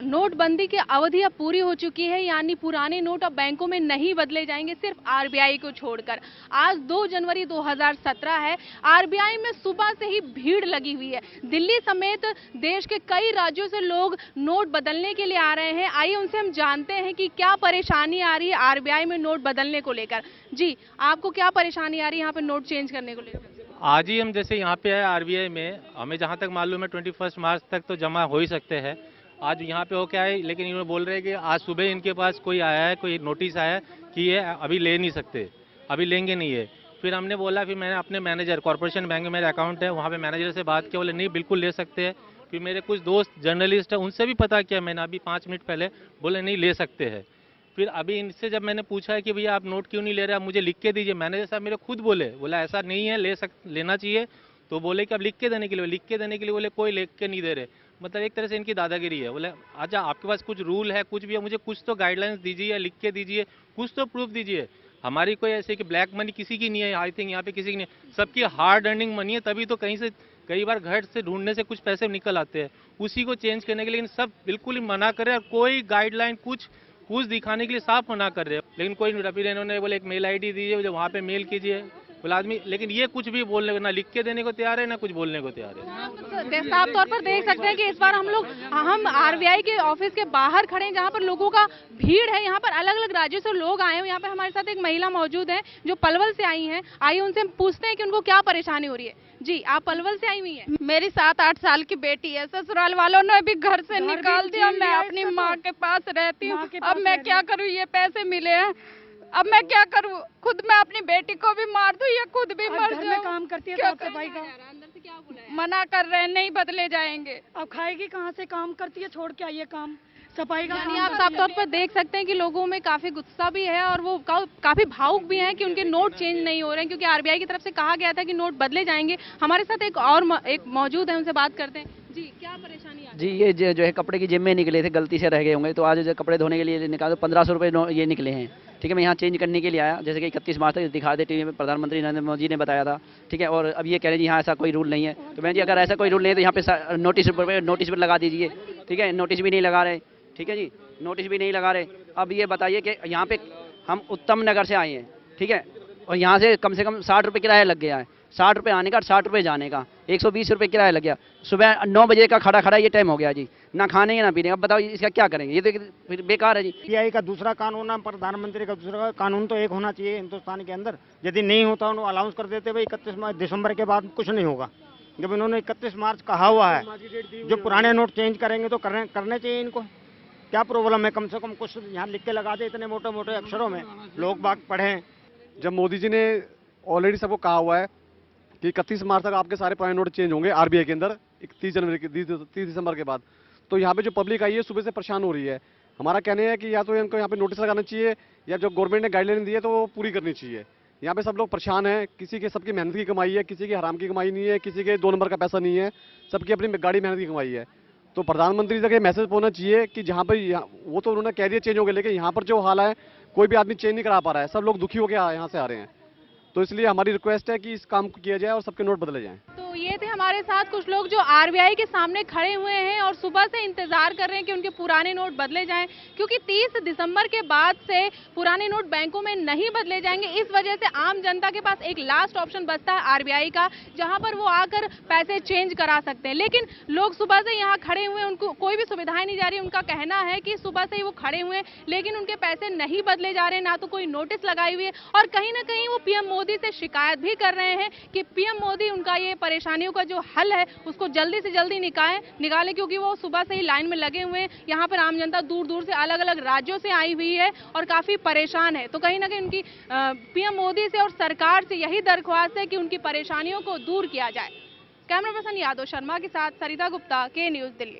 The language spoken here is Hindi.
नोटबंदी की अवधि अब पूरी हो चुकी है, यानी पुराने नोट अब बैंकों में नहीं बदले जाएंगे, सिर्फ आरबीआई को छोड़कर। आज 2 जनवरी 2017 है। आरबीआई में सुबह से ही भीड़ लगी हुई है। दिल्ली समेत देश के कई राज्यों से लोग नोट बदलने के लिए आ रहे हैं। आइए उनसे हम जानते हैं कि क्या परेशानी आ रही है आरबीआई में नोट बदलने को लेकर। जी, आपको क्या परेशानी आ रही है यहाँ पे नोट चेंज करने को लेकर? आज ही हम जैसे यहाँ पे आए आरबीआई में, हमें जहाँ तक मालूम है 21 मार्च तक तो जमा हो ही सकते हैं। आज यहाँ पे हो क्या है, लेकिन इन्होंने बोल रहे हैं कि आज सुबह इनके पास कोई आया है, कोई नोटिस आया है कि ये अभी ले नहीं सकते, अभी लेंगे नहीं है। फिर हमने बोला, फिर मैंने अपने मैनेजर, कॉर्पोरेशन बैंक में मेरा अकाउंट है, वहाँ पे मैनेजर से बात किया, बोले नहीं बिल्कुल ले सकते हैं। फिर मेरे कुछ दोस्त जर्नलिस्ट है, उनसे भी पता किया मैंने अभी 5 मिनट पहले, बोले नहीं ले सकते हैं। फिर अभी इनसे जब मैंने पूछा है कि भैया आप नोट क्यों नहीं ले रहे, आप मुझे लिख के दीजिए, मैनेजर साहब मेरे खुद बोला ऐसा नहीं है, लेना चाहिए। तो बोले कि अब लिख के देने के लिए बोले कोई लिख के नहीं दे रहे। मतलब एक तरह से इनकी दादागिरी है। बोले अच्छा आपके पास कुछ रूल है, कुछ भी है, मुझे कुछ तो गाइडलाइंस दीजिए, लिख के दीजिए, कुछ तो प्रूफ दीजिए। हमारी कोई ऐसे कि ब्लैक मनी किसी की नहीं है, आई थिंक यहाँ पे किसी की नहीं है, सबकी हार्ड अर्निंग मनी है, तभी तो कहीं से कई बार घर से ढूंढने से कुछ पैसे निकल आते हैं, उसी को चेंज करने के लिए सब बिल्कुल ही मना कर रहे हैं। कोई गाइडलाइन कुछ दिखाने के लिए साफ मना कर रहे हैं। लेकिन कोई नहीं, रवि इन्होंने बोले एक मेल आईडी दीजिए, वहाँ पे मेल कीजिए, बोला आदमी, लेकिन ये कुछ भी बोलने को ना लिख के देने को तैयार है, ना कुछ बोलने को तैयार है। साफ तौर पर देख सकते हैं कि इस बार हम आरबीआई के ऑफिस के बाहर खड़े हैं, जहां पर लोगों का भीड़ है। यहाँ पर अलग अलग राज्यों से लोग आए हैं। यहाँ पे हमारे साथ एक महिला मौजूद है जो पलवल से आई हैं। आइए उनसे हम पूछते हैं कि उनको क्या परेशानी हो रही है। जी, आप पलवल से आई हुई हैं? मेरी 7-8 साल की बेटी है, ससुराल वालों ने भी घर से निकाल दिया। मैं अपनी माँ के पास रहती हूँ। अब मैं क्या करूँ, ये पैसे मिले हैं, अब मैं क्या करूँ? खुद मैं अपनी बेटी को भी मार दूँ, ये खुद भी मर जाए। काम करती है क्या तो भाई का अंदर से क्या बोला है? मना कर रहे हैं, नहीं बदले जाएंगे। अब खाएगी कहाँ से? काम करती है, छोड़ के आइए काम, सफाई का यानी काम आप साफ तौर पर देख सकते हैं कि लोगों में काफी गुस्सा भी है और वो काफी भावुक भी हैं कि उनके नोट चेंज नहीं हो रहे हैं, क्योंकि आरबीआई की तरफ से कहा गया था कि नोट बदले जाएंगे। हमारे साथ एक मौजूद है, उनसे बात करते हैं। जी, क्या परेशानी आ रही है? जी, ये जो है कपड़े की जेब में निकले थे, गलती से रह गए होंगे, तो आज जो कपड़े धोने के लिए निकाले 1500 रुपये ये निकले हैं। ठीक है, मैं यहाँ चेंज करने के लिए आया, जैसे कि 31 मार्च तक दिखा दे टीवी में प्रधानमंत्री नरेंद्र मोदी ने बताया था। ठीक है, और अब ये कह रहे हैं जी यहाँ ऐसा कोई रूल नहीं है। तो मैं जी अगर ऐसा कोई रूल नहीं है तो यहाँ पे नोटिस पर लगा दीजिए। ठीक है, नोटिस भी नहीं लगा रहे। ठीक है जी, नोटिस भी नहीं लगा रहे। अब ये बताइए कि यहाँ पे हम उत्तम नगर से आए हैं, ठीक है, और यहाँ से कम 60 रुपये किराया लग गया है। 60 रुपये आने का, 60 रुपये जाने का, 120 रुपये किराया लग गया। सुबह 9 बजे का खड़ा ये टाइम हो गया जी, ना खाने ना पीने। अब बताओ इसका क्या करेंगे, ये तो फिर बेकार है जी। आरबीआई का दूसरा कानून है, प्रधानमंत्री का दूसरा कानून, तो एक होना चाहिए हिंदुस्तान के अंदर। यदि नहीं होता उन्होंने अलाउंस कर देते भाई 31 दिसंबर के बाद कुछ नहीं होगा। जब इन्होंने 31 मार्च कहा हुआ है, जो पुराने नोट चेंज करेंगे तो करने चाहिए इनको। क्या प्रॉब्लम है? कम से कम कुछ यहाँ लिख के लगा दे, इतने मोटे मोटे अक्षरों में लोग बाग पढ़ें। जब मोदी जी ने ऑलरेडी सबको कहा हुआ है कि 31 मार्च तक आपके सारे पुराने नोट चेंज होंगे आरबीआई के अंदर, 30 दिसंबर के बाद, तो यहाँ पे जो पब्लिक आई है सुबह से परेशान हो रही है। हमारा कहना है कि या तो इनको यहाँ पे नोटिस लगाना चाहिए, या जो गवर्नमेंट ने गाइडलाइन दी है तो वो पूरी करनी चाहिए। यहाँ पे सब लोग परेशान हैं, सबकी मेहनत की कमाई है, किसी की हराम की कमाई नहीं है, किसी के 2 नंबर का पैसा नहीं है, सबकी अपनी गाड़ी मेहनत की कमाई है। तो प्रधानमंत्री तक ये मैसेज पहुंचना चाहिए कि जहाँ पर वो तो उन्होंने कह दिया चेंज हो गए, लेकिन यहाँ पर जो हाल है कोई भी आदमी चेंज नहीं करा पा रहा है, सब लोग दुखी होकर यहाँ से आ रहे हैं। तो इसलिए हमारी रिक्वेस्ट है कि इस काम को किया जाए और सबके नोट बदले जाएं। तो ये थे हमारे साथ कुछ लोग जो आरबीआई के सामने खड़े हुए हैं और सुबह से इंतजार कर रहे हैं कि उनके पुराने नोट बदले जाएं, क्योंकि 30 दिसंबर के बाद से पुराने नोट बैंकों में नहीं बदले जाएंगे। इस वजह से आम जनता के पास एक लास्ट ऑप्शन बचता है आरबीआई का, जहां पर वो आकर पैसे चेंज करा सकते हैं। लेकिन लोग सुबह से यहाँ खड़े हुए, उनको कोई भी सुविधाएं नहीं जा रही। उनका कहना है कि सुबह से ही वो खड़े हुए, लेकिन उनके पैसे नहीं बदले जा रहे, ना तो कोई नोटिस लगाई हुई है, और कहीं ना कहीं वो पीएम मोदी से शिकायत भी कर रहे हैं कि पीएम मोदी उनका ये परेशानियों का जो हल है उसको जल्दी से जल्दी निकालें, क्योंकि वो सुबह से ही लाइन में लगे हुए हैं। यहाँ पर आम जनता दूर दूर से अलग अलग राज्यों से आई हुई है और काफी परेशान है। तो कहीं ना कहीं उनकी पीएम मोदी से और सरकार से यही दरख्वास्त है कि उनकी परेशानियों को दूर किया जाए। कैमरा पर्सन यादव शर्मा के साथ सरिता गुप्ता, के न्यूज़, दिल्ली।